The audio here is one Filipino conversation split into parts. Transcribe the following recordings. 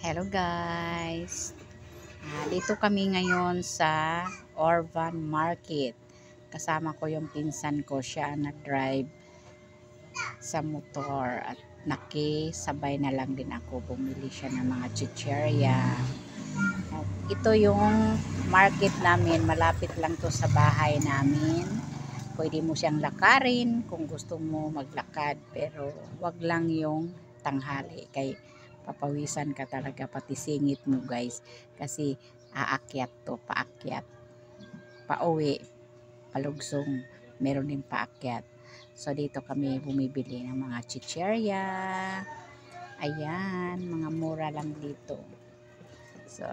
Hello guys! Dito kami ngayon sa Orvan Market. Kasama ko yung pinsan ko, siya nag-drive sa motor at nakisabay na lang din ako. Bumili siya ng mga chicherya. Ito yung market namin, malapit lang to sa bahay namin. Pwede mo siyang lakarin kung gusto mo maglakad, pero wag lang yung tanghali kay papawisan ka talaga, pati singit mo guys, kasi aakyat to, paakyat, pauwi, palugsong, meron din paakyat. So dito kami bumibili ng mga chicherya. Ayan, mga mura lang dito. So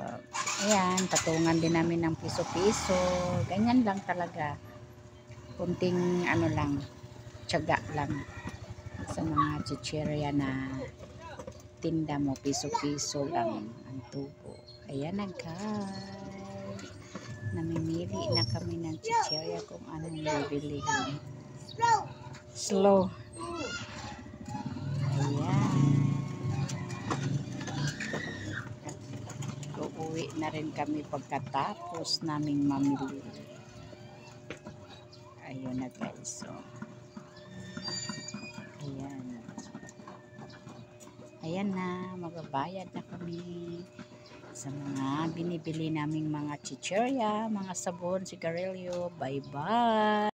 ayan, patungan din namin ng piso-piso, ganyan lang talaga, kunting ano lang, tiyaga lang sa mga chicherya na tinda mo, piso-piso lang ang tubo. Ayan na guys, namimili na kami ng chicherya kung anong bibilihin. Slow. Ayan, uuwi na rin kami pagkatapos naming mamili. Ayun na guys, so ayan na, magbabayad na kami sa mga binibili naming mga chicherya, mga sabon, sigarilyo. Bye bye!